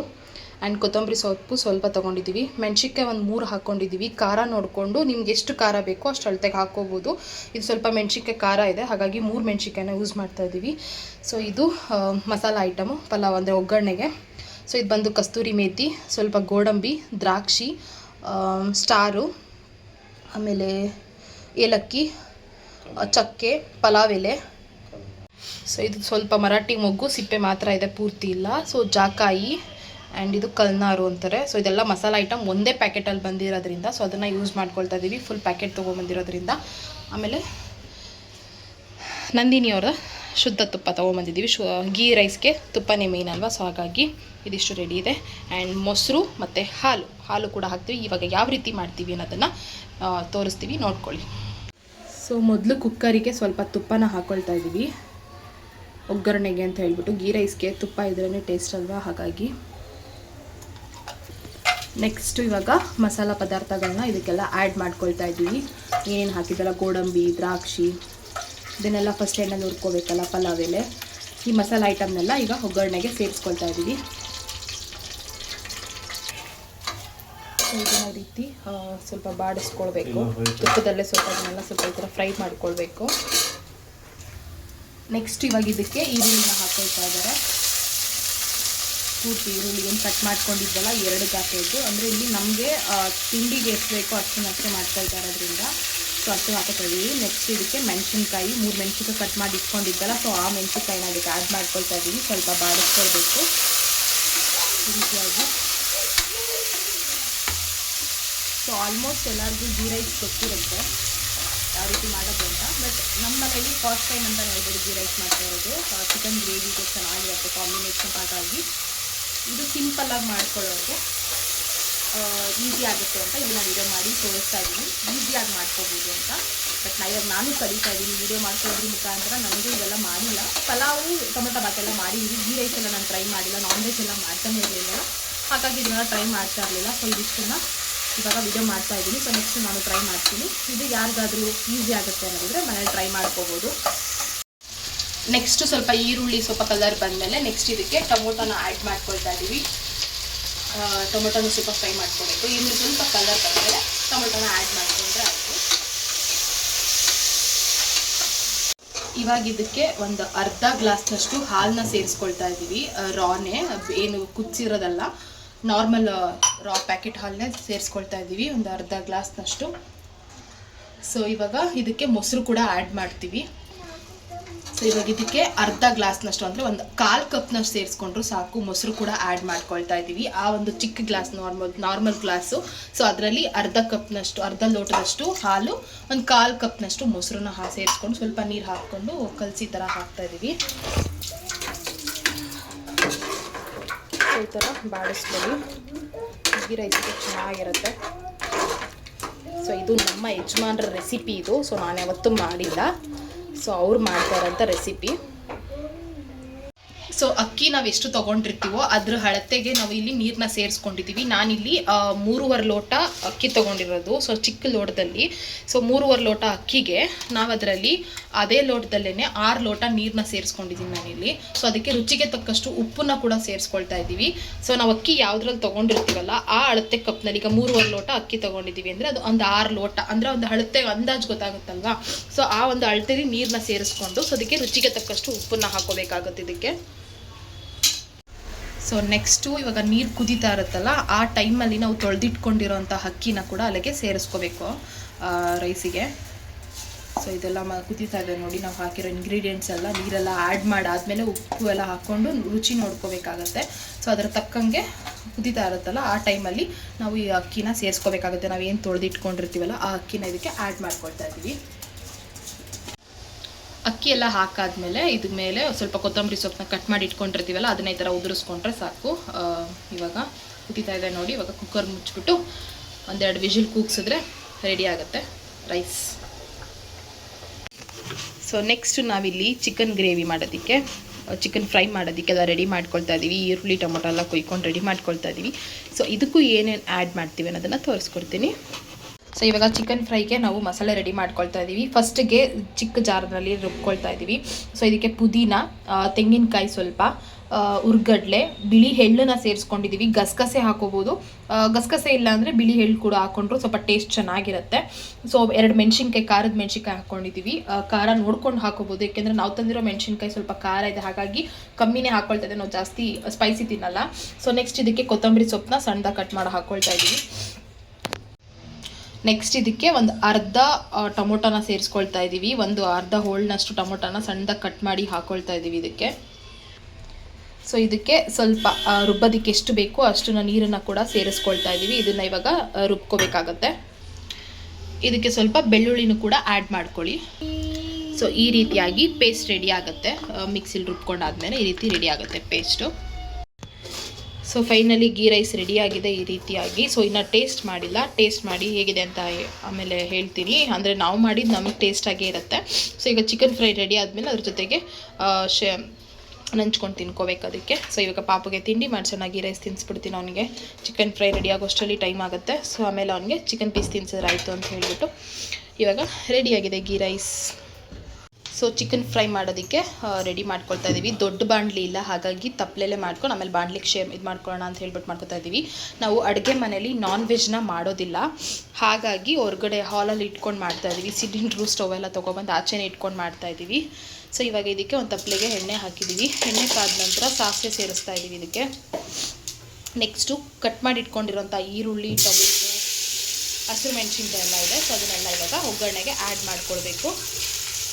ಆ್ಯಂಡ್ ಕೊತ್ತಂಬರಿ ಸೊಪ್ಪು ಸ್ವಲ್ಪ ತೊಗೊಂಡಿದ್ದೀವಿ. ಮೆಣಸಿನ್ಕಾಯಿ 3 ಹಾಕ್ಕೊಂಡಿದ್ದೀವಿ. ಖಾರ ನೋಡಿಕೊಂಡು ನಿಮ್ಗೆ ಎಷ್ಟು ಖಾರ ಬೇಕೋ ಅಷ್ಟು ಅಳತೆಗೆ ಹಾಕ್ಕೋಬೋದು. ಇದು ಸ್ವಲ್ಪ ಮೆಣಸಿನ್ಕಾಯಿ ಖಾರ ಇದೆ, ಹಾಗಾಗಿ 3 ಮೆಣಸಿನ್ಕಾಯಿನ ಯೂಸ್ ಮಾಡ್ತಾಯಿದ್ದೀವಿ. ಸೊ ಇದು ಮಸಾಲ ಐಟಮು ಪಲಾವ್ ಅಂದರೆ ಒಗ್ಗರಣೆಗೆ. ಸೊ ಇದು ಬಂದು ಕಸ್ತೂರಿ ಮೇಥಿ, ಸ್ವಲ್ಪ ಗೋಡಂಬಿ, ದ್ರಾಕ್ಷಿ, ಸ್ಟಾರು, ಆಮೇಲೆ ಏಲಕ್ಕಿ, ಚಕ್ಕೆ, ಪಲಾವ್ ಎಲೆ. ಸೊ ಇದು ಸ್ವಲ್ಪ ಮರಾಠಿ ಮೊಗ್ಗು, ಸಿಪ್ಪೆ ಮಾತ್ರ ಇದೆ, ಪೂರ್ತಿ ಇಲ್ಲ. ಸೊ ಜಾಕಾಯಿ ಆ್ಯಂಡ್ ಇದು ಕಲ್ನಾರು ಅಂತಾರೆ. ಸೊ ಇದೆಲ್ಲ ಮಸಾಲ ಐಟಮ್ ಒಂದೇ ಪ್ಯಾಕೆಟಲ್ಲಿ ಬಂದಿರೋದ್ರಿಂದ ಸೊ ಅದನ್ನು ಯೂಸ್ ಮಾಡ್ಕೊಳ್ತಾ ಇದ್ದೀವಿ, ಫುಲ್ ಪ್ಯಾಕೆಟ್ ತೊಗೊಂಬಂದಿರೋದ್ರಿಂದ. ಆಮೇಲೆ ನಂದಿನಿಯವರ ಶುದ್ಧ ತುಪ್ಪ ತೊಗೊಂಬಂದಿದ್ದೀವಿ. ಗೀ ರೈಸ್ಗೆ ತುಪ್ಪನೇ ಮೇಯ್ನ್ ಅಲ್ವಾ. ಸೊ ಹಾಗಾಗಿ ಇದಿಷ್ಟು ರೆಡಿ ಇದೆ. ಆ್ಯಂಡ್ ಮೊಸರು ಮತ್ತು ಹಾಲು ಕೂಡ ಹಾಕ್ತೀವಿ. ಇವಾಗ ಯಾವ ರೀತಿ ಮಾಡ್ತೀವಿ ಅನ್ನೋದನ್ನು ತೋರಿಸ್ತೀವಿ, ನೋಡ್ಕೊಳ್ಳಿ. ಸೊ ಮೊದಲು ಕುಕ್ಕರಿಗೆ ಸ್ವಲ್ಪ ತುಪ್ಪನ ಹಾಕ್ಕೊಳ್ತಾ ಇದ್ದೀವಿ ಒಗ್ಗರಣೆಗೆ ಅಂತ ಹೇಳ್ಬಿಟ್ಟು. ಗೀ ರೈಸ್ಗೆ ತುಪ್ಪ ಇದ್ರೇ ಟೇಸ್ಟ್ ಅಲ್ವಾ, ಹಾಗಾಗಿ. ನೆಕ್ಸ್ಟು ಇವಾಗ ಮಸಾಲ ಪದಾರ್ಥಗಳನ್ನ ಇದಕ್ಕೆಲ್ಲ ಆ್ಯಡ್ ಮಾಡ್ಕೊಳ್ತಾ ಇದ್ದೀವಿ. ಏನೇನು ಹಾಕಿದ್ದಲ್ಲ, ಗೋಡಂಬಿ, ದ್ರಾಕ್ಷಿ, ಇದನ್ನೆಲ್ಲ ಫಸ್ಟ್ ಎಣ್ಣೆಲ್ಲಿ ಹುರ್ಕೋಬೇಕಲ್ಲ, ಪಲಾವ್ ಎಲೆ, ಈ ಮಸಾಲ ಐಟಮ್ನೆಲ್ಲ ಈಗ ಒಗ್ಗರಣೆಗೆ ಸೇರಿಸ್ಕೊಳ್ತಾ ಇದ್ದೀವಿ. ಇದನ್ನ ರೀತಿ ಸ್ವಲ್ಪ ಬಾಡಿಸ್ಕೊಳ್ಬೇಕು ತುಪ್ಪದಲ್ಲೇ. ಸ್ವಲ್ಪ ಅದನ್ನೆಲ್ಲ ಸ್ವಲ್ಪ ಈ ಥರ ಫ್ರೈ ಮಾಡ್ಕೊಳ್ಬೇಕು. ನೆಕ್ಸ್ಟ್ ಇವಾಗ ಇದಕ್ಕೆ ಈರುಳ್ಳಿನ ಹಾಕೊಳ್ತಾ ಇದ್ದಾರೆ. ಪೂರ್ತಿ ಈರುಳ್ಳಿ ಏನು ಕಟ್ ಮಾಡ್ಕೊಂಡಿದ್ದಲ್ಲ 2 ಪ್ಯಾಕೆಟು. ಅಂದರೆ ಇಲ್ಲಿ ನಮಗೆ ತಿಂಡಿಗೆ ಎಷ್ಟು ಬೇಕೋ ಅಷ್ಟೇ ಮಾಡ್ಕೊಳ್ತಾ ಇರೋದ್ರಿಂದ ಸೊ ಅಷ್ಟು ಹಾಕೋತಾ ಇದ್ದೀವಿ. ನೆಕ್ಸ್ಟ್ ಇದಕ್ಕೆ ಮೆಣಸಿನ್ಕಾಯಿ 3 ಮೆಣಸಿನ್ಕಾಯಿ ಕಟ್ ಮಾಡಿ ಇಟ್ಕೊಂಡಿದ್ದಲ್ಲ, ಸೊ ಆ ಮೆಣಸಿನ್ಕಾಯಿನ ಅದಕ್ಕೆ ಆ್ಯಡ್ ಮಾಡ್ಕೊಳ್ತಾ ಇದ್ದೀವಿ. ಸ್ವಲ್ಪ ಬಾಡಿಸ್ಕೊಳ್ಬೇಕು ಈ ರೀತಿಯಾಗಿ. ಸೊ ಆಲ್ಮೋಸ್ಟ್ ಎಲ್ಲರಿಗೂ ಗೀ ರೈಸ್ ಗೊತ್ತಿರುತ್ತೆ ಯಾವ ರೀತಿ ಮಾಡೋದು ಅಂತ. ಬಟ್ ನಮ್ಮ ಮನೆಯಲ್ಲಿ ಫಸ್ಟ್ ಟೈಮ್ ಅಂತ ಹೇಳ್ಬೋದು ಗೀ ರೈಸ್ ಮಾಡ್ತಾ ಇರೋದು. ಚಿಕನ್ ಗ್ರೇವಿಗೆ ಚೆನ್ನಾಗಿರುತ್ತೆ ಕಾಂಬಿನೇಷನ್. ಹಾಗಾಗಿ ಇದು ಸಿಂಪಲ್ಲಾಗಿ ಮಾಡ್ಕೊಳ್ಳೋರಿಗೆ ಈಸಿ ಆಗುತ್ತೆ ಅಂತ ಇದನ್ನ ವೀಡಿಯೋ ಮಾಡಿ ತೋರಿಸ್ತಾ ಇದ್ದೀನಿ, ಈಸಿಯಾಗಿ ಮಾಡ್ಕೋಬೋದು ಅಂತ. ಬಟ್ ನಾನು ಕಲಿತಾ ಇದ್ದೀನಿ ವೀಡಿಯೋ ಮಾಡ್ಕೊಳ್ಳೋದ್ರ ಮುಖಾಂತರ. ನನಗೂ ಇದೆಲ್ಲ ಮಾಡಿಲ್ಲ. ಪಲಾವು, ಟೊಮೆಟೊ ಬಾತೆಲ್ಲ ಮಾಡಿದ್ದೀನಿ. ಗೀ ರೈಸ್ ಎಲ್ಲ ನಾನು ಟ್ರೈ ಮಾಡಿಲ್ಲ. ನಾನ್ ವೆಜ್ ಎಲ್ಲ ಮಾಡ್ತಾನೆ ಇರಲಿಲ್ಲ, ಹಾಗಾಗಿ ಇದನ್ನೆಲ್ಲ ಟ್ರೈ ಮಾಡ್ತಾ ಇರಲಿಲ್ಲ. ಸೊ ಇದಿಷ್ಟನ್ನು ಇವಾಗ ವಿಡಿಯೋ ಮಾಡ್ತಾ ಇದ್ದೀನಿ. ಸೊ ನೆಕ್ಸ್ಟ್ ನಾನು ಟ್ರೈ ಮಾಡ್ತೀನಿ. ಇದು ಯಾರಿಗಾದರೂ ಈಸಿ ಆಗುತ್ತೆ ಅನ್ನೋದಿದ್ರೆ ಮನೇಲಿ ಟ್ರೈ ಮಾಡ್ಕೋಬೋದು. ನೆಕ್ಸ್ಟು ಸ್ವಲ್ಪ ಈರುಳ್ಳಿ ಸ್ವಲ್ಪ ಕಲರ್ ಬಂದಮೇಲೆ ನೆಕ್ಸ್ಟ್ ಇದಕ್ಕೆ ಟೊಮೊಟೊನ ಆ್ಯಡ್ ಮಾಡ್ಕೊಳ್ತಾ ಇದ್ದೀವಿ. ಟೊಮೊಟೊನ ಸ್ವಲ್ಪ ಫ್ರೈ ಮಾಡ್ಕೋಬೇಕು. ಈರುಳ್ಳಿ ಸ್ವಲ್ಪ ಕಲರ್ ಬಂದಮೇಲೆ ಟೊಮೊಟೊನ ಆ್ಯಡ್ ಮಾಡಿಕೊಂಡ್ರೆ ಆಯಿತು. ಇವಾಗ ಇದಕ್ಕೆ ಒಂದು ಅರ್ಧ ಗ್ಲಾಸ್ನಷ್ಟು ಹಾಲನ್ನ ಸೇರಿಸ್ಕೊಳ್ತಾ ಇದ್ದೀವಿ. ರಾನೇ, ಏನು ಕುದಿಸಿರೋದಲ್ಲ, ನಾರ್ಮಲ್ ರಾ ಪ್ಯಾಕೆಟ್ ಹಾಲನ್ನೇ ಸೇರಿಸ್ಕೊಳ್ತಾ ಇದ್ದೀವಿ, ಒಂದು ಅರ್ಧ ಗ್ಲಾಸ್ನಷ್ಟು. ಸೊ ಇವಾಗ ಇದಕ್ಕೆ ಮೊಸರು ಕೂಡ ಆ್ಯಡ್ ಮಾಡ್ತೀವಿ. ಸೊ ಇವಾಗ ಇದಕ್ಕೆ ಅರ್ಧ ಗ್ಲಾಸ್ನಷ್ಟು ಅಂದರೆ ಒಂದು 1/4 ಕಪ್ನಷ್ಟು ಸೇರಿಸ್ಕೊಂಡ್ರು ಸಾಕು. ಮೊಸರು ಕೂಡ ಆ್ಯಡ್ ಮಾಡ್ಕೊಳ್ತಾ ಇದ್ದೀವಿ. ಆ ಒಂದು ಚಿಕ್ಕ ಗ್ಲಾಸ್ ನಾರ್ಮಲ್ ಗ್ಲಾಸು. ಸೊ ಅದರಲ್ಲಿ ಅರ್ಧ ಲೋಟದಷ್ಟು ಹಾಲು, ಒಂದು 1/4 ಕಪ್ನಷ್ಟು ಮೊಸರನ್ನ ಸೇರಿಸ್ಕೊಂಡು ಸ್ವಲ್ಪ ನೀರು ಹಾಕ್ಕೊಂಡು ಕಲಸಿ ಥರ ಹಾಕ್ತಾ ಇದ್ದೀವಿ. ಈ ಥರ ಬಾಡಿಸ್ಕೊಳ್ಳಿ, ಗೀ ರೈಸ್ಗೆ ಚೆನ್ನಾಗಿರುತ್ತೆ. ಸೊ ಇದು ನಮ್ಮ ಯಜಮಾನ್ರ ರೆಸಿಪಿ ಇದು. ಸೊ ನಾನು ಯಾವತ್ತೂ ಮಾಡಿಲ್ಲ, ಸೊ ಅವ್ರು ಮಾಡ್ತಾರಂಥ ರೆಸಿಪಿ. ಸೊ ಅಕ್ಕಿ ನಾವು ಎಷ್ಟು ತೊಗೊಂಡಿರ್ತೀವೋ ಅದ್ರ ಅಳತೆಗೆ ನಾವು ಇಲ್ಲಿ ನೀರನ್ನ ಸೇರಿಸ್ಕೊಂಡಿದ್ದೀವಿ. ನಾನಿಲ್ಲಿ 3.5 ಲೋಟ ಅಕ್ಕಿ ತೊಗೊಂಡಿರೋದು. ಸೊ ಚಿಕ್ಕ ಲೋಟದಲ್ಲಿ. ಸೊ 3.5 ಲೋಟ ಅಕ್ಕಿಗೆ ನಾವು ಅದರಲ್ಲಿ ಅದೇ ಲೋಟದಲ್ಲೇ 6 ಲೋಟ ನೀರನ್ನ ಸೇರಿಸ್ಕೊಂಡಿದ್ದೀನಿ ನಾನಿಲ್ಲಿ. ಸೊ ಅದಕ್ಕೆ ರುಚಿಗೆ ತಕ್ಕಷ್ಟು ಉಪ್ಪನ್ನ ಕೂಡ ಸೇರಿಸ್ಕೊಳ್ತಾ ಇದ್ದೀವಿ. ಸೊ ನಾವು ಅಕ್ಕಿ ಯಾವುದ್ರಲ್ಲಿ ತೊಗೊಂಡಿರ್ತೀವಲ್ಲ ಆ ಅಳತೆ ಕಪ್ನಲ್ಲಿ ಈಗ 3.5 ಲೋಟ ಅಕ್ಕಿ ತೊಗೊಂಡಿದ್ದೀವಿ ಅಂದರೆ ಅದು ಒಂದು 6 ಲೋಟ ಅಂದರೆ ಒಂದು ಅಳತೆ ಅಂದಾಜು ಗೊತ್ತಾಗುತ್ತಲ್ವಾ. ಸೊ ಆ ಒಂದು ಅಳತೆಯಲ್ಲಿ ನೀರನ್ನ ಸೇರಿಸ್ಕೊಂಡು ಸೊ ಅದಕ್ಕೆ ರುಚಿಗೆ ತಕ್ಕಷ್ಟು ಉಪ್ಪನ್ನ ಹಾಕೋಬೇಕಾಗುತ್ತೆ ಇದಕ್ಕೆ. ಸೊ ನೆಕ್ಸ್ಟು ಇವಾಗ ನೀರು ಕುದೀತಾ ಇರುತ್ತಲ್ಲ ಆ ಟೈಮಲ್ಲಿ ನಾವು ತೊಳೆದಿಟ್ಕೊಂಡಿರೋಂಥ ಅಕ್ಕಿನ ಕೂಡ ಅಲ್ಲಿಗೆ ಸೇರಿಸ್ಕೋಬೇಕು ರೈಸಿಗೆ. ಸೊ ಇದೆಲ್ಲ ಕುದೀತಾ ಇದೆ ನೋಡಿ. ನಾವು ಹಾಕಿರೋ ಇಂಗ್ರೀಡಿಯೆಂಟ್ಸ್ ಎಲ್ಲ ನೀರೆಲ್ಲ ಆ್ಯಡ್ ಮಾಡಾದಮೇಲೆ ಉಪ್ಪು ಎಲ್ಲ ಹಾಕ್ಕೊಂಡು ರುಚಿ ನೋಡ್ಕೋಬೇಕಾಗತ್ತೆ. ಸೊ ಅದರ ತಕ್ಕಂಗೆ ಕುದೀತಾ ಇರುತ್ತಲ್ಲ ಆ ಟೈಮಲ್ಲಿ ನಾವು ಈ ಅಕ್ಕಿನ ಸೇರಿಸ್ಕೋಬೇಕಾಗುತ್ತೆ. ನಾವೇನು ತೊಳೆದಿಟ್ಕೊಂಡಿರ್ತೀವಲ್ಲ ಆ ಅಕ್ಕಿನ ಇದಕ್ಕೆ ಆ್ಯಡ್ ಮಾಡ್ಕೊಳ್ತಾ ಇದ್ದೀವಿ. ಅಕ್ಕಿ ಎಲ್ಲ ಹಾಕಾದ್ಮೇಲೆ ಇದ್ರ ಮೇಲೆ ಸ್ವಲ್ಪ ಕೊತ್ತಂಬರಿ ಸೊಪ್ಪನ್ನ ಕಟ್ ಮಾಡಿ ಇಟ್ಕೊಂಡಿರ್ತೀವಲ್ಲ ಅದನ್ನ ಈ ಥರ ಉದುರಿಸ್ಕೊಂಡ್ರೆ ಸಾಕು. ಇವಾಗ ಕುದೀತಾ ಇದೆ ನೋಡಿ. ಇವಾಗ ಕುಕ್ಕರ್ ಮುಚ್ಚಿಬಿಟ್ಟು 1-2 ವಿಜಿಲ್ ಕೂಗ್ಸಿದ್ರೆ ರೆಡಿ ಆಗುತ್ತೆ ರೈಸ್. ಸೊ ನೆಕ್ಸ್ಟ್ ನಾವಿಲ್ಲಿ ಚಿಕನ್ ಗ್ರೇವಿ ಮಾಡೋದಕ್ಕೆ ಚಿಕನ್ ಫ್ರೈ ಮಾಡೋದಕ್ಕೆಲ್ಲ ರೆಡಿ ಮಾಡ್ಕೊಳ್ತಾ ಇದ್ದೀವಿ. ಈರುಳ್ಳಿ ಟೊಮೊಟೊ ಎಲ್ಲ ಕೊಯ್ಕೊಂಡು ರೆಡಿ ಮಾಡ್ಕೊಳ್ತಾ ಇದ್ದೀವಿ. ಸೊ ಇದಕ್ಕೂ ಏನೇನು ಆ್ಯಡ್ ಮಾಡ್ತೀವಿ ಅನ್ನೋದನ್ನು ತೋರಿಸ್ಕೊಡ್ತೀನಿ. ಸೊ ಇವಾಗ ಚಿಕನ್ ಫ್ರೈಗೆ ನಾವು ಮಸಾಲೆ ರೆಡಿ ಮಾಡ್ಕೊಳ್ತಾ ಇದ್ದೀವಿ. ಫಸ್ಟಿಗೆ ಚಿಕ್ಕ ಜಾರ್ನಲ್ಲಿ ರುಬ್ಕೊಳ್ತಾ ಇದ್ದೀವಿ. ಸೊ ಇದಕ್ಕೆ ಪುದೀನ, ತೆಂಗಿನಕಾಯಿ ಸ್ವಲ್ಪ, ಉರ್ಗಡ್ಲೆ, ಬಿಳಿ ಎಳ್ಳನ್ನ ಸೇರಿಸ್ಕೊಂಡಿದ್ದೀವಿ. ಗಸಗಸೆ ಹಾಕೋಬೋದು. ಗಸಗಸೆ ಇಲ್ಲ ಅಂದರೆ ಬಿಳಿ ಎಳ್ಳು ಕೂಡ ಹಾಕೊಂಡ್ರು ಸ್ವಲ್ಪ ಟೇಸ್ಟ್ ಚೆನ್ನಾಗಿರುತ್ತೆ. ಸೊ 2 ಮೆಣಸಿನ್ಕಾಯಿ, ಖಾರದ ಮೆಣಸಿನ್ಕಾಯಿ ಹಾಕ್ಕೊಂಡಿದ್ದೀವಿ. ಖಾರ ನೋಡ್ಕೊಂಡು ಹಾಕೋಬೋದು. ಯಾಕೆಂದರೆ ನಾವು ತಂದಿರೋ ಮೆಣಸಿನ್ಕಾಯಿ ಸ್ವಲ್ಪ ಖಾರ ಇದೆ, ಹಾಗಾಗಿ ಕಮ್ಮಿನೇ ಹಾಕ್ಕೊಳ್ತಾ ಇದ್ದೀವಿ. ನಾವು ಜಾಸ್ತಿ ಸ್ಪೈಸಿ ತಿನ್ನಲ್ಲ. ಸೊ ನೆಕ್ಸ್ಟ್ ಇದಕ್ಕೆ ಕೊತ್ತಂಬರಿ ಸೊಪ್ಪನ್ನ ಸಣ್ಣದಾಗಿ ಕಟ್ ಮಾಡಿ ಹಾಕ್ಕೊಳ್ತಾ ಇದ್ದೀವಿ. ನೆಕ್ಸ್ಟ್ ಇದಕ್ಕೆ ಒಂದು ಅರ್ಧ ಟೊಮೊಟೊನ ಸೇರಿಸ್ಕೊಳ್ತಾ ಇದ್ದೀವಿ. ಒಂದು ಅರ್ಧ ಹೋಳ್ನಷ್ಟು ಟೊಮೊಟೊನ ಸಣ್ಣದಾಗಿ ಕಟ್ ಮಾಡಿ ಹಾಕ್ಕೊಳ್ತಾ ಇದ್ದೀವಿ ಇದಕ್ಕೆ. ಸೊ ಇದಕ್ಕೆ ಸ್ವಲ್ಪ ರುಬ್ಬೋದಕ್ಕೆ ಎಷ್ಟು ಬೇಕೋ ಅಷ್ಟನ್ನು ನೀರನ್ನು ಕೂಡ ಸೇರಿಸ್ಕೊಳ್ತಾ ಇದ್ದೀವಿ. ಇದನ್ನು ಇವಾಗ ರುಬ್ಕೋಬೇಕಾಗತ್ತೆ. ಇದಕ್ಕೆ ಸ್ವಲ್ಪ ಬೆಳ್ಳುಳ್ಳಿನೂ ಕೂಡ ಆ್ಯಡ್ ಮಾಡ್ಕೊಳ್ಳಿ. ಸೊ ಈ ರೀತಿಯಾಗಿ ಪೇಸ್ಟ್ ರೆಡಿ ಆಗುತ್ತೆ. ಮಿಕ್ಸಿಲಿ ರುಬ್ಕೊಂಡಾದ್ಮೇಲೆ ಈ ರೀತಿ ರೆಡಿ ಆಗುತ್ತೆ paste. So finally ghee rice ರೆಡಿಯಾಗಿದೆ ಈ ರೀತಿಯಾಗಿ. ಸೊ ಇನ್ನು ಟೇಸ್ಟ್ ಮಾಡಿಲ್ಲ. ಟೇಸ್ಟ್ ಮಾಡಿ ಹೇಗಿದೆ ಅಂತ ಆಮೇಲೆ ಹೇಳ್ತೀನಿ. ಅಂದರೆ ನಾವು ಮಾಡಿದ್ದು ನಮಗೆ ಟೇಸ್ಟಾಗೇ ಇರುತ್ತೆ. ಸೊ ಈಗ ಚಿಕನ್ ಫ್ರೈ ರೆಡಿ ಆದಮೇಲೆ ಅದ್ರ ಜೊತೆಗೆ ನಂಚ್ಕೊಂಡು ತಿನ್ಕೋಬೇಕು ಅದಕ್ಕೆ. ಸೊ ಇವಾಗ ಪಾಪಗೆ ತಿಂಡಿ ಮಾಡಿಸೋಣ. ಗೀ ರೈಸ್ ತಿನ್ನಿಸ್ಬಿಡ್ತೀನಿ ಅವನಿಗೆ. ಚಿಕನ್ ಫ್ರೈ ರೆಡಿ ಆಗೋಷ್ಟರಲ್ಲಿ ಟೈಮ್ ಆಗುತ್ತೆ. ಸೊ ಆಮೇಲೆ ಅವನಿಗೆ ಚಿಕನ್ ಪೀಸ್ ತಿನ್ಸಿದ್ರೆ ಆಯಿತು ಅಂತ ಹೇಳಿಬಿಟ್ಟು ಇವಾಗ ರೆಡಿಯಾಗಿದೆ ghee rice. So chicken fry ಮಾಡೋದಕ್ಕೆ ರೆಡಿ ಮಾಡ್ಕೊಳ್ತಾ ಇದ್ದೀವಿ. ದೊಡ್ಡ ಬಾಣಲಿ ಇಲ್ಲ, ಹಾಗಾಗಿ ತಪ್ಪಲೆಲೆ ಮಾಡ್ಕೊಂಡು ಆಮೇಲೆ ಬಾಣಲಿಗೆ ಇದು ಮಾಡ್ಕೊಳ್ಳೋಣ ಅಂತ ಹೇಳ್ಬಿಟ್ಟು ಮಾಡ್ಕೊತಾ ಇದ್ದೀವಿ. ನಾವು ಅಡುಗೆ ಮನೇಲಿ ನಾನ್ ವೆಜ್ನ ಮಾಡೋದಿಲ್ಲ, ಹಾಗಾಗಿ ಹೊರಗಡೆ ಹಾಲಲ್ಲಿ ಇಟ್ಕೊಂಡು ಮಾಡ್ತಾಯಿದ್ದೀವಿ. ಸಿಲಿಂಡ್ರು ಸ್ಟವ್ ಎಲ್ಲ ತೊಗೊಬಂದು ಆಚೆನೇ ಇಟ್ಕೊಂಡು ಮಾಡ್ತಾಯಿದ್ದೀವಿ. ಸೊ ಇವಾಗ ಇದಕ್ಕೆ ಒಂದು ತಪ್ಪಲೆಗೆ ಎಣ್ಣೆ ಹಾಕಿದ್ದೀವಿ. ಎಣ್ಣೆ ಕಾದ ನಂತರ ಸಾಸಿವೆ ಸೇರಿಸ್ತಾ ಇದ್ದೀವಿ ಇದಕ್ಕೆ. ನೆಕ್ಸ್ಟು ಕಟ್ ಮಾಡಿ ಇಟ್ಕೊಂಡಿರೋಂಥ ಈರುಳ್ಳಿ, ಟೊಮೆಟೊ, ಹಸಿರು ಮೆಣಸಿನ್ಕಾಯಿ ಎಲ್ಲ ಇದೆ. ಸೊ ಅದನ್ನೆಲ್ಲ ಇವಾಗ ಒಗ್ಗರಣೆಗೆ ಆ್ಯಡ್ ಮಾಡ್ಕೊಳ್ಬೇಕು.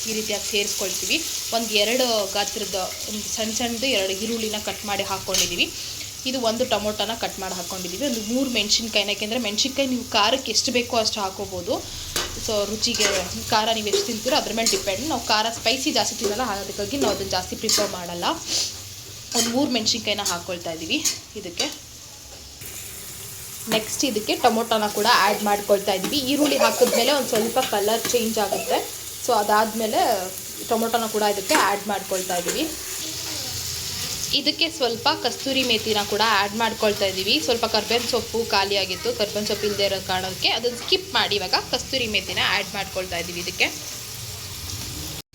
ಈ ರೀತಿಯಾಗಿ ಸೇರಿಸ್ಕೊಳ್ತೀವಿ. 2 ಗಾತ್ರದ ಸಣ್ಣದು 2 ಈರುಳ್ಳಿನ ಕಟ್ ಮಾಡಿ ಹಾಕ್ಕೊಂಡಿದ್ದೀವಿ. ಇದು 1 ಟೊಮೊಟೊನ ಕಟ್ ಮಾಡಿ ಹಾಕ್ಕೊಂಡಿದ್ದೀವಿ. ಒಂದು 3 ಮೆಣಸಿನ್ಕಾಯಿನ, ಯಾಕೆಂದರೆ ಮೆಣಸಿನ್ಕಾಯಿ ನೀವು ಖಾರಕ್ಕೆ ಎಷ್ಟು ಬೇಕೋ ಅಷ್ಟು ಹಾಕೋಬೋದು. ಸೊ ರುಚಿಗೆ ಖಾರ ನೀವು ಎಷ್ಟು ತಿಂತೀರೋ ಅದ್ರ ಮೇಲೆ ಡಿಪೆಂಡ್. ನಾವು ಖಾರ ಸ್ಪೈಸಿ ಜಾಸ್ತಿ ತಿನ್ನಲ್ಲ, ಅದಕ್ಕಾಗಿ ನಾವು ಅದನ್ನು ಜಾಸ್ತಿ ಪ್ರಿಫರ್ ಮಾಡಲ್ಲ. ಒಂದು 3 ಮೆಣಸಿನ್ಕಾಯಿನ ಹಾಕ್ಕೊಳ್ತಾ ಇದ್ದೀವಿ ಇದಕ್ಕೆ. ನೆಕ್ಸ್ಟ್ ಇದಕ್ಕೆ ಟೊಮೊಟೊನ ಕೂಡ ಆ್ಯಡ್ ಮಾಡ್ಕೊಳ್ತಾ ಇದ್ದೀವಿ. ಈರುಳ್ಳಿ ಹಾಕಿದ್ಮೇಲೆ ಒಂದು ಸ್ವಲ್ಪ ಕಲರ್ ಚೇಂಜ್ ಆಗುತ್ತೆ. ಸೊ ಅದಾದಮೇಲೆ ಟೊಮೊಟೊನ ಕೂಡ ಇದಕ್ಕೆ ಆ್ಯಡ್ ಮಾಡ್ಕೊಳ್ತಾ ಇದ್ದೀವಿ. ಇದಕ್ಕೆ ಸ್ವಲ್ಪ ಕಸ್ತೂರಿ ಮೇಥಿನ ಕೂಡ ಆ್ಯಡ್ ಮಾಡ್ಕೊಳ್ತಾ ಇದ್ದೀವಿ. ಸ್ವಲ್ಪ ಕರ್ಬೇವಿನ ಸೊಪ್ಪು ಖಾಲಿಯಾಗಿತ್ತು, ಕರ್ಬೇವಿನ ಸೊಪ್ಪು ಇಲ್ಲದೆ ಇರೋ ಕಾರಣಕ್ಕೆ ಅದನ್ನು ಸ್ಕಿಪ್ ಮಾಡಿ ಇವಾಗ ಕಸ್ತೂರಿ ಮೇಥಿನ ಆ್ಯಡ್ ಮಾಡ್ಕೊಳ್ತಾ ಇದ್ದೀವಿ ಇದಕ್ಕೆ.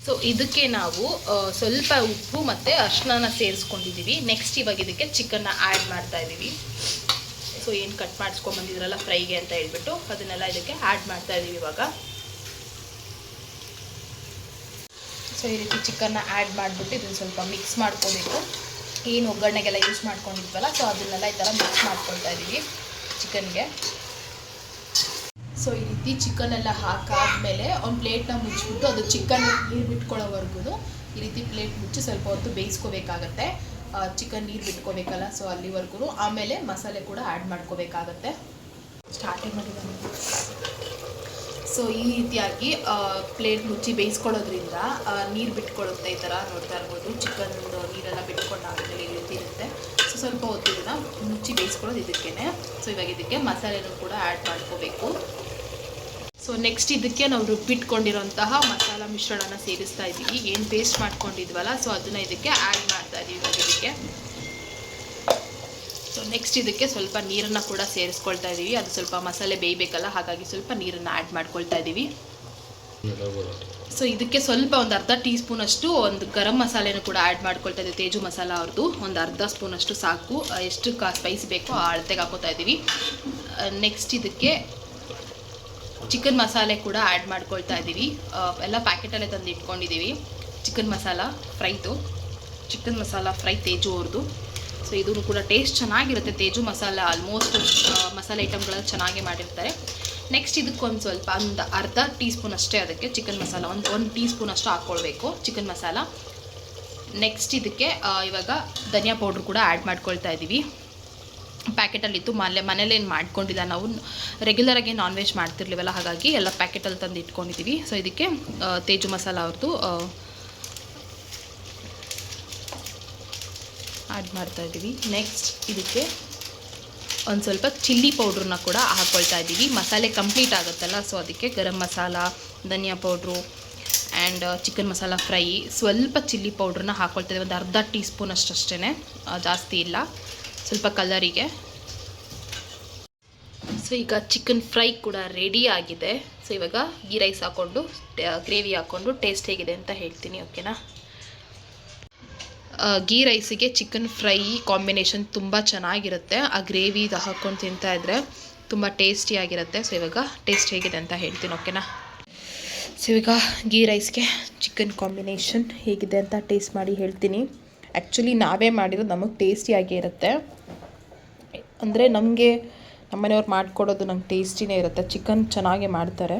ಸೊ ಇದಕ್ಕೆ ನಾವು ಸ್ವಲ್ಪ ಉಪ್ಪು ಮತ್ತು ಅರಿಶಿನ ಸೇರಿಸ್ಕೊಂಡಿದ್ದೀವಿ. ನೆಕ್ಸ್ಟ್ ಇವಾಗ ಇದಕ್ಕೆ ಚಿಕನ್ನ ಆ್ಯಡ್ ಮಾಡ್ತಾ ಇದ್ದೀವಿ. ಸೊ ಏನು ಕಟ್ ಮಾಡಿಸ್ಕೊಂಬಂದಿದ್ರಲ್ಲ ಫ್ರೈಗೆ ಅಂತ ಹೇಳ್ಬಿಟ್ಟು ಅದನ್ನೆಲ್ಲ ಇದಕ್ಕೆ ಆ್ಯಡ್ ಮಾಡ್ತಾ ಇದ್ದೀವಿ ಇವಾಗ. ಸೊ ಈ ರೀತಿ ಚಿಕನ್ನ ಆ್ಯಡ್ ಮಾಡಿಬಿಟ್ಟು ಇದನ್ನು ಸ್ವಲ್ಪ ಮಿಕ್ಸ್ ಮಾಡ್ಕೋಬೇಕು. ಏನು ಒಗ್ಗರಣೆಗೆಲ್ಲ ಯೂಸ್ ಮಾಡ್ಕೊಂಡಿದ್ವಲ್ಲ, ಸೊ ಅದನ್ನೆಲ್ಲ ಈ ಥರ ಮಿಕ್ಸ್ ಮಾಡ್ಕೊಳ್ತಾ ಇದ್ದೀವಿ ಚಿಕನ್ಗೆ. ಸೊ ಈ ರೀತಿ ಚಿಕನ್ ಎಲ್ಲ ಹಾಕಾದ್ಮೇಲೆ ಒಂದು ಪ್ಲೇಟ್ನ ಮುಚ್ಚಿಬಿಟ್ಟು ಅದು ಚಿಕನ್ ನೀರು ಬಿಟ್ಕೊಳ್ಳೋವರೆಗೂ ಈ ರೀತಿ ಪ್ಲೇಟ್ ಮುಚ್ಚಿ ಸ್ವಲ್ಪ ಹೊತ್ತು ಬೇಯಿಸ್ಕೋಬೇಕಾಗತ್ತೆ. ಚಿಕನ್ ನೀರು ಬಿಟ್ಕೋಬೇಕಲ್ಲ, ಸೊ ಅಲ್ಲಿವರೆಗೂ. ಆಮೇಲೆ ಮಸಾಲೆ ಕೂಡ ಆ್ಯಡ್ ಮಾಡ್ಕೋಬೇಕಾಗತ್ತೆ. ಸ್ಟಾರ್ಟಿಂಗ್ ಮಾಡಿದ್ದಾನೆ. ಸೊ ಈ ರೀತಿಯಾಗಿ ಪ್ಲೇಟ್ ಮುಚ್ಚಿ ಬೇಯಿಸ್ಕೊಳ್ಳೋದ್ರಿಂದ ನೀರು ಬಿಟ್ಕೊಳ್ಳುತ್ತೆ. ಈ ಥರ ನೋಡ್ತಾ ಇರ್ಬೋದು, ಚಿಕನ್ ನೀರೆಲ್ಲ ಬಿಟ್ಕೊಂಡಾದ್ಮೇಲೆ ಈ ರೀತಿ ಇರುತ್ತೆ. ಸೊ ಸ್ವಲ್ಪ ಹೊತ್ತಿನ ಮುಚ್ಚಿ ಬೇಯಿಸ್ಕೊಳ್ಳೋದು ಇದಕ್ಕೇ. ಸೊ ಇವಾಗ ಇದಕ್ಕೆ ಮಸಾಲೆನೂ ಕೂಡ ಆ್ಯಡ್ ಮಾಡ್ಕೋಬೇಕು. ಸೊ ನೆಕ್ಸ್ಟ್ ಇದಕ್ಕೆ ನಾವು ರುಬ್ಬಿಟ್ಕೊಂಡಿರೋಂತಹ ಮಸಾಲ ಮಿಶ್ರಣನ ಸೇರಿಸ್ತಾ ಇದ್ದೀವಿ. ಏನು ಪೇಸ್ಟ್ ಮಾಡ್ಕೊಂಡಿದ್ವಲ್ಲ, ಸೊ ಅದನ್ನು ಇದಕ್ಕೆ ಆ್ಯಡ್ ಮಾಡ್ತಾ ಇದ್ದೀವಿ ಇವಾಗ ಇದಕ್ಕೆ. ಸೊ ನೆಕ್ಸ್ಟ್ ಇದಕ್ಕೆ ಸ್ವಲ್ಪ ನೀರನ್ನು ಕೂಡ ಸೇರಿಸ್ಕೊಳ್ತಾ ಇದ್ದೀವಿ. ಅದು ಸ್ವಲ್ಪ ಮಸಾಲೆ ಬೇಯಬೇಕಲ್ಲ, ಹಾಗಾಗಿ ಸ್ವಲ್ಪ ನೀರನ್ನು ಆ್ಯಡ್ ಮಾಡ್ಕೊಳ್ತಾ ಇದ್ದೀವಿ. ಸೊ ಇದಕ್ಕೆ ಸ್ವಲ್ಪ ಒಂದು ಅರ್ಧ ಟೀ ಸ್ಪೂನಷ್ಟು ಒಂದು ಗರಂ ಮಸಾಲೆನೂ ಕೂಡ ಆ್ಯಡ್ ಮಾಡ್ಕೊಳ್ತಾ ಇದ್ದೀವಿ. ತೇಜು ಮಸಾಲ ಅವ್ರದ್ದು ಒಂದು ಅರ್ಧ ಸ್ಪೂನಷ್ಟು ಸಾಕು. ಎಷ್ಟು ಸ್ಪೈಸ್ ಬೇಕೋ ಆ ಅಳತೆಗೆ ಹಾಕೋತಾ ಇದ್ದೀವಿ. ನೆಕ್ಸ್ಟ್ ಇದಕ್ಕೆ ಚಿಕನ್ ಮಸಾಲೆ ಕೂಡ ಆ್ಯಡ್ ಮಾಡ್ಕೊಳ್ತಾ ಇದ್ದೀವಿ. ಎಲ್ಲ ಪ್ಯಾಕೆಟಲ್ಲೇ ತಂದು ಇಟ್ಕೊಂಡಿದ್ದೀವಿ. ಚಿಕನ್ ಮಸಾಲ ಫ್ರೈ ತೇಜು ಅವ್ರದ್ದು. ಸೊ ಇದೂ ಕೂಡ ಟೇಸ್ಟ್ ಚೆನ್ನಾಗಿರುತ್ತೆ. ತೇಜು ಮಸಾಲ ಆಲ್ಮೋಸ್ಟ್ ಮಸಾಲೆ ಐಟಮ್ಗಳೆಲ್ಲ ಚೆನ್ನಾಗಿ ಮಾಡಿರ್ತಾರೆ. ನೆಕ್ಸ್ಟ್ ಇದಕ್ಕೊಂದು ಸ್ವಲ್ಪ ಒಂದು ಅರ್ಧ ಟೀ ಸ್ಪೂನ್ ಅಷ್ಟೇ ಅದಕ್ಕೆ ಚಿಕನ್ ಮಸಾಲ ಒಂದು ಟೀ ಸ್ಪೂನ್ ಅಷ್ಟು ಹಾಕ್ಕೊಳ್ಬೇಕು ಚಿಕನ್ ಮಸಾಲ. ನೆಕ್ಸ್ಟ್ ಇದಕ್ಕೆ ಇವಾಗ ಧನಿಯಾ ಪೌಡ್ರ್ ಕೂಡ ಆ್ಯಡ್ ಮಾಡ್ಕೊಳ್ತಾ ಇದ್ದೀವಿ. ಪ್ಯಾಕೆಟಲ್ಲಿತ್ತು, ಮನೇಲೇನು ಮಾಡ್ಕೊಂಡಿಲ್ಲ, ನಾವು ರೆಗ್ಯುಲರಾಗಿ ನಾನ್ ವೆಜ್ ಮಾಡ್ತಿರ್ಲಿವಲ್ಲ, ಹಾಗಾಗಿ ಎಲ್ಲ ಪ್ಯಾಕೆಟಲ್ಲಿ ತಂದು ಇಟ್ಕೊಂಡಿದ್ದೀವಿ. ಸೊ ಇದಕ್ಕೆ ತೇಜು ಮಸಾಲ ಅವ್ರದ್ದು ಆ್ಯಡ್ ಮಾಡ್ತಾ ಇದ್ದೀವಿ. ನೆಕ್ಸ್ಟ್ ಇದಕ್ಕೆ ಒಂದು ಸ್ವಲ್ಪ ಚಿಲ್ಲಿ ಪೌಡ್ರನ್ನ ಕೂಡ ಹಾಕ್ಕೊಳ್ತಾ ಇದ್ದೀವಿ. ಮಸಾಲೆ ಕಂಪ್ಲೀಟ್ ಆಗುತ್ತಲ್ಲ, ಸೊ ಅದಕ್ಕೆ ಗರಂ ಮಸಾಲ, ಧನಿಯಾ powder and chicken masala fry, ಸ್ವಲ್ಪ ಚಿಲ್ಲಿ ಪೌಡ್ರನ್ನ ಹಾಕ್ಕೊಳ್ತಾ ಇದ್ದೀವಿ. ಒಂದು ಅರ್ಧ ಟೀ ಸ್ಪೂನ್ ಅಷ್ಟೇ, ಜಾಸ್ತಿ ಇಲ್ಲ, ಸ್ವಲ್ಪ ಕಲರಿಗೆ. ಸೊ ಈಗ ಚಿಕನ್ ಫ್ರೈ ಕೂಡ ರೆಡಿ ಆಗಿದೆ. ಸೊ ಇವಾಗ ಗೀ ರೈಸ್ ಹಾಕ್ಕೊಂಡು ಗ್ರೇವಿ ಹಾಕ್ಕೊಂಡು ಟೇಸ್ಟ್ ಹೇಗಿದೆ ಅಂತ ಹೇಳ್ತೀನಿ, ಓಕೆನಾ. ಗೀ ರೈಸಿಗೆ ಚಿಕನ್ ಫ್ರೈ ಕಾಂಬಿನೇಷನ್ ತುಂಬ ಚೆನ್ನಾಗಿರುತ್ತೆ. ಆ ಗ್ರೇವಿ ಹಾಕ್ಕೊಂಡು ತಿಂತಾ ಇದ್ದರೆ ತುಂಬ ಟೇಸ್ಟಿಯಾಗಿರುತ್ತೆ. ಸೊ ಇವಾಗ ಟೇಸ್ಟ್ ಹೇಗಿದೆ ಅಂತ ಹೇಳ್ತೀನಿ, ಓಕೆನಾ. ಸೊ ಇವಾಗ ಗೀ ರೈಸ್ಗೆ ಚಿಕನ್ ಕಾಂಬಿನೇಷನ್ ಹೇಗಿದೆ ಅಂತ ಟೇಸ್ಟ್ ಮಾಡಿ ಹೇಳ್ತೀನಿ. ಆ್ಯಕ್ಚುಲಿ ನಾವೇ ಮಾಡಿರೋದು ನಮಗೆ ಟೇಸ್ಟಿಯಾಗೇ ಇರುತ್ತೆ. ಅಂದರೆ ನಮಗೆ ನಮ್ಮನೆಯವ್ರು ಮಾಡಿಕೊಡೋದು ನಂಗೆ ಟೇಸ್ಟಿನೇ ಇರುತ್ತೆ. ಚಿಕನ್ ಚೆನ್ನಾಗೇ ಮಾಡ್ತಾರೆ,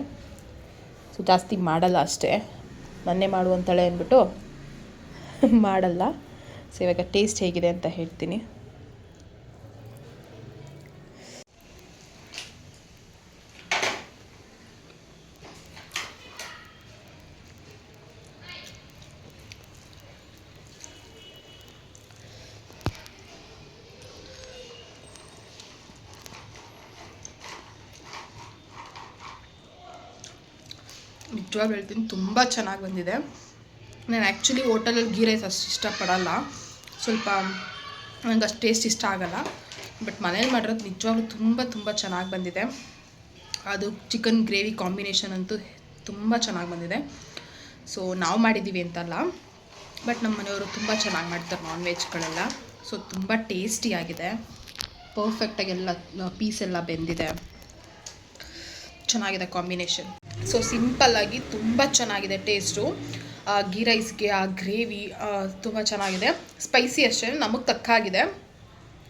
ಸೊ ಜಾಸ್ತಿ ಮಾಡಲ್ಲ ಅಷ್ಟೇ. ನನ್ನೇ ಮಾಡುವಂತಾಳೆ ಅಂದ್ಬಿಟ್ಟು ಮಾಡಲ್ಲ. ಸೊ ಇವಾಗ ಟೇಸ್ಟ್ ಹೇಗಿದೆ ಅಂತ ಹೇಳ್ತೀನಿ. ನಿಜವಾಗ್ಲೂ ಹೇಳ್ತೀನಿ, ತುಂಬ ಚೆನ್ನಾಗಿ ಬಂದಿದೆ. ನಾನು ಆ್ಯಕ್ಚುಲಿ ಹೋಟೆಲಲ್ಲಿ ಗೀ ರೈಸ್ ಅಷ್ಟು ಇಷ್ಟಪಡಲ್ಲ, ಸ್ವಲ್ಪ ನನಗೆ ಅಷ್ಟು ಟೇಸ್ಟ್ ಇಷ್ಟ ಆಗಲ್ಲ. ಬಟ್ ಮನೇಲಿ ಮಾಡಿರೋದು ನಿಜವಾಗ್ಲೂ ತುಂಬ ಚೆನ್ನಾಗಿ ಬಂದಿದೆ. ಅದು ಚಿಕನ್ ಗ್ರೇವಿ ಕಾಂಬಿನೇಷನ್ ಅಂತೂ ತುಂಬ ಚೆನ್ನಾಗಿ ಬಂದಿದೆ. ಸೊ ನಾವು ಮಾಡಿದ್ದೀವಿ ಅಂತಲ್ಲ, ಬಟ್ ನಮ್ಮ ಮನೆಯವರು ತುಂಬ ಚೆನ್ನಾಗಿ ಮಾಡ್ತಾರೆ ನಾನ್ ವೆಜ್ಗಳೆಲ್ಲ. ಸೊ ತುಂಬ ಟೇಸ್ಟಿಯಾಗಿದೆ, ಪರ್ಫೆಕ್ಟಾಗಿ ಎಲ್ಲ ಪೀಸ್ ಎಲ್ಲ ಬೆಂದಿದೆ, ಚೆನ್ನಾಗಿದೆ ಕಾಂಬಿನೇಷನ್. ಸೊ ಸಿಂಪಲ್ಲಾಗಿ ತುಂಬ ಚೆನ್ನಾಗಿದೆ ಟೇಸ್ಟು. ಗೀ ರೈಸ್ಗೆ ಆ ಗ್ರೇವಿ ತುಂಬ ಚೆನ್ನಾಗಿದೆ. ಸ್ಪೈಸಿ ಅಷ್ಟೇ ನಮಗೆ ತಕ್ಕಾಗಿದೆ.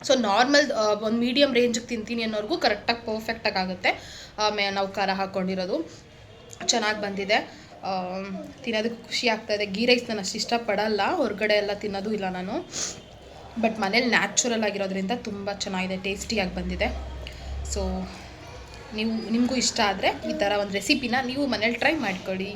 ಸೊ ನಾರ್ಮಲ್ ಒಂದು ಮೀಡಿಯಮ್ ರೇಂಜಿಗೆ ತಿಂತೀನಿ ಅನ್ನೋರ್ಗೂ ಕರೆಕ್ಟಾಗಿ ಪರ್ಫೆಕ್ಟಾಗಿ ಆಗುತ್ತೆ. ನಾವು ಖಾರ ಹಾಕ್ಕೊಂಡಿರೋದು ಚೆನ್ನಾಗಿ ಬಂದಿದೆ. ತಿನ್ನೋದಕ್ಕೆ ಖುಷಿ ಆಗ್ತಾಯಿದೆ. ಗೀ ರೈಸ್ ನಾನು ಅಷ್ಟು ಇಷ್ಟಪಡಲ್ಲ, ಹೊರಗಡೆ ಎಲ್ಲ ತಿನ್ನೋದು ಇಲ್ಲ ನಾನು. ಬಟ್ ಮನೇಲಿ ನ್ಯಾಚುರಲ್ ಆಗಿರೋದ್ರಿಂದ ತುಂಬ ಚೆನ್ನಾಗಿದೆ, ಟೇಸ್ಟಿಯಾಗಿ ಬಂದಿದೆ. ಸೊ ನಿಮಗೂ ಇಷ್ಟ ಆದರೆ ಈ ಥರ ಒಂದು ರೆಸಿಪಿನ ನೀವು ಮನೇಲಿ ಟ್ರೈ ಮಾಡ್ಕೊಳ್ಳಿ.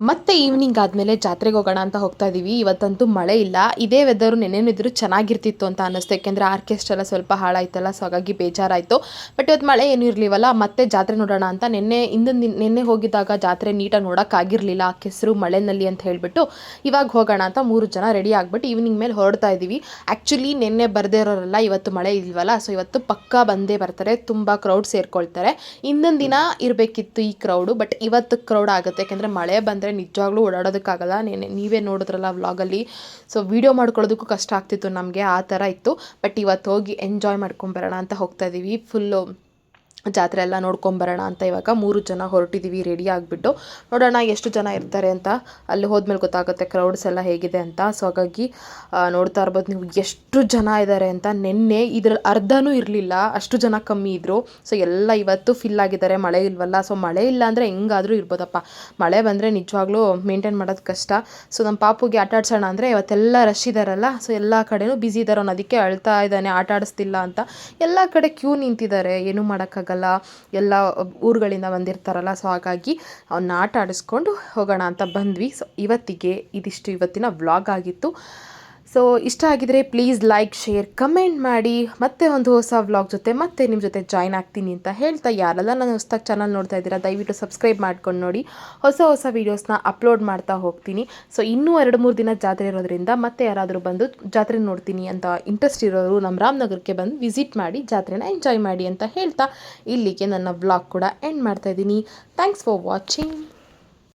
ಮತ್ತೆ ಈವ್ನಿಂಗ್ ಆದಮೇಲೆ ಜಾತ್ರೆಗೆ ಹೋಗೋಣ ಅಂತ ಹೋಗ್ತಾ ಇದ್ದೀವಿ. ಇವತ್ತಂತೂ ಮಳೆ ಇಲ್ಲ. ಇದೇ ವೆದರು ನೆನ್ನೆನಿದ್ರು ಚೆನ್ನಾಗಿರ್ತಿತ್ತು ಅಂತ ಅನ್ನಿಸ್ತು, ಯಾಕೆಂದರೆ ಆರ್ಕೆಸ್ಟ್ರಾ ಎಲ್ಲ ಸ್ವಲ್ಪ ಹಾಳಾಯ್ತಲ್ಲ, ಸೊ ಹಾಗಾಗಿ ಬೇಜಾರಾಯಿತು. ಬಟ್ ಇವತ್ತು ಮಳೆ ಏನೂ ಇರಲಿವಲ್ಲ, ಮತ್ತೆ ಜಾತ್ರೆ ನೋಡೋಣ ಅಂತ ನಿನ್ನೆ ಹೋಗಿದ್ದಾಗ ಜಾತ್ರೆ ನೀಟಾಗಿ ನೋಡೋಕ್ಕಾಗಿರಲಿಲ್ಲ, ಕೆಸರು ಮಳೆನಲ್ಲಿ ಅಂತ ಹೇಳಿಬಿಟ್ಟು ಇವಾಗ ಹೋಗೋಣ ಅಂತ 3 ಜನ ರೆಡಿ ಆಗಿಬಿಟ್ಟು ಈವ್ನಿಂಗ್ ಮೇಲೆ ಹೊರಡ್ತಾ ಇದ್ದೀವಿ. ಆ್ಯಕ್ಚುಲಿ ನಿನ್ನೆ ಬರದೇ ಇರೋರೆಲ್ಲ ಇವತ್ತು ಮಳೆ ಇಲ್ವಲ್ಲ, ಸೊ ಇವತ್ತು ಪಕ್ಕಾ ಬಂದೇ ಬರ್ತಾರೆ, ತುಂಬ ಕ್ರೌಡ್ ಸೇರ್ಕೊಳ್ತಾರೆ. ಇನ್ನೊಂದು ದಿನ ಇರಬೇಕಿತ್ತು ಈ ಕ್ರೌಡು, ಬಟ್ ಇವತ್ತು ಕ್ರೌಡ್ ಆಗುತ್ತೆ, ಯಾಕೆಂದರೆ ಮಳೆ ಬಂದರೆ ನಿಜವಾಗ್ಲೂ ಓಡಾಡೋದಕ್ಕಾಗಲ್ಲ. ನೀವೇ ನೋಡಿದ್ರಲ್ಲ ವ್ಲಾಗಲ್ಲಿ, ಸೊ ವಿಡಿಯೋ ಮಾಡ್ಕೊಳ್ಳೋದಕ್ಕೂ ಕಷ್ಟ ಆಗ್ತಿತ್ತು ನಮಗೆ, ಆ ಥರ ಇತ್ತು. ಬಟ್ ಇವತ್ತು ಹೋಗಿ ಎಂಜಾಯ್ ಮಾಡ್ಕೊಂಬರೋಣ ಅಂತ ಹೋಗ್ತಾ ಇದ್ದೀವಿ. ಫುಲ್ಲು ಜಾತ್ರೆ ಎಲ್ಲ ನೋಡ್ಕೊಂಬರೋಣ ಅಂತ ಇವಾಗ 3 ಜನ ಹೊರಟಿದ್ದೀವಿ ರೆಡಿ ಆಗಿಬಿಟ್ಟು. ನೋಡೋಣ ಎಷ್ಟು ಜನ ಇರ್ತಾರೆ ಅಂತ, ಅಲ್ಲಿ ಹೋದ್ಮೇಲೆ ಗೊತ್ತಾಗುತ್ತೆ ಕ್ರೌಡ್ಸ್ ಎಲ್ಲ ಹೇಗಿದೆ ಅಂತ. ಸೊ ಹಾಗಾಗಿ ನೋಡ್ತಾ ಇರ್ಬೋದು ನೀವು ಎಷ್ಟು ಜನ ಇದ್ದಾರೆ ಅಂತ. ನಿನ್ನೆ ಇದ್ರಲ್ಲಿ ಅರ್ಧನೂ ಇರಲಿಲ್ಲ, ಅಷ್ಟು ಜನ ಕಮ್ಮಿ ಇದ್ದರು. ಸೊ ಎಲ್ಲ ಇವತ್ತು ಫಿಲ್ ಆಗಿದ್ದಾರೆ, ಮಳೆ ಇಲ್ವಲ್ಲ. ಸೊ ಮಳೆ ಇಲ್ಲ ಅಂದರೆ ಹೆಂಗಾದರೂ ಇರ್ಬೋದಪ್ಪ, ಮಳೆ ಬಂದರೆ ನಿಜವಾಗ್ಲೂ ಮೇಂಟೈನ್ ಮಾಡೋದು ಕಷ್ಟ. ಸೊ ನಮ್ಮ ಪಾಪುಗೆ ಆಟ ಆಡ್ಸೋಣ ಅಂದರೆ ಇವತ್ತೆಲ್ಲ ರಶ್ ಇದ್ದಾರಲ್ಲ, ಸೊ ಎಲ್ಲ ಕಡೆನೂ ಬ್ಯುಸಿ ಇದ್ದಾರೆ. ಅವ್ನು ಅದಕ್ಕೆ ಅಳ್ತಾ ಇದ್ದಾನೆ ಆಟ ಆಡಿಸ್ತಿಲ್ಲ ಅಂತ. ಎಲ್ಲ ಕಡೆ ಕ್ಯೂ ನಿಂತಿದ್ದಾರೆ, ಏನೂ ಮಾಡೋಕ್ಕಾಗಲ್ಲ, ಎಲ್ಲ ಊರುಗಳಿಂದ ಬಂದಿರ್ತಾರಲ್ಲ. ಸೊ ಹಾಗಾಗಿ ಅವನ್ನ ಆಟ ಆಡಿಸ್ಕೊಂಡು ಹೋಗೋಣ ಅಂತ ಬಂದ್ವಿ. ಸೊ ಇವತ್ತಿಗೆ ಇದಿಷ್ಟು ಇವತ್ತಿನ ವ್ಲಾಗ್ ಆಗಿತ್ತು. ಸೊ ಇಷ್ಟ ಆಗಿದ್ರೆ ಪ್ಲೀಸ್ ಲೈಕ್ ಶೇರ್ ಕಮೆಂಟ್ ಮಾಡಿ. ಮತ್ತೆ ಒಂದು ಹೊಸ ವ್ಲಾಗ್ ಜೊತೆ ಮತ್ತೆ ನಿಮ್ಮ ಜೊತೆ ಜಾಯ್ನ್ ಆಗ್ತೀನಿ ಅಂತ ಹೇಳ್ತಾ, ಯಾರೆಲ್ಲ ನಾನು ಹೊಸದಾಗಿ ಚಾನಲ್ ನೋಡ್ತಾ ಇದ್ದೀರಾ ದಯವಿಟ್ಟು ಸಬ್ಸ್ಕ್ರೈಬ್ ಮಾಡ್ಕೊಂಡು ನೋಡಿ. ಹೊಸ ವೀಡಿಯೋಸ್ನ ಅಪ್ಲೋಡ್ ಮಾಡ್ತಾ ಹೋಗ್ತೀನಿ. ಸೊ ಇನ್ನೂ 2-3 ದಿನ ಜಾತ್ರೆ ಇರೋದ್ರಿಂದ ಮತ್ತೆ ಯಾರಾದರೂ ಬಂದು ಜಾತ್ರೆ ನೋಡ್ತೀನಿ ಅಂತ ಇಂಟ್ರೆಸ್ಟ್ ಇರೋರು ನಮ್ಮ ರಾಮನಗರಕ್ಕೆ ಬಂದು ವಿಸಿಟ್ ಮಾಡಿ ಜಾತ್ರೆನ ಎಂಜಾಯ್ ಮಾಡಿ ಅಂತ ಹೇಳ್ತಾ ಇಲ್ಲಿಗೆ ನನ್ನ ವ್ಲಾಗ್ ಕೂಡ ಎಂಡ್ ಮಾಡ್ತಾ ಇದ್ದೀನಿ. Thanks for watching.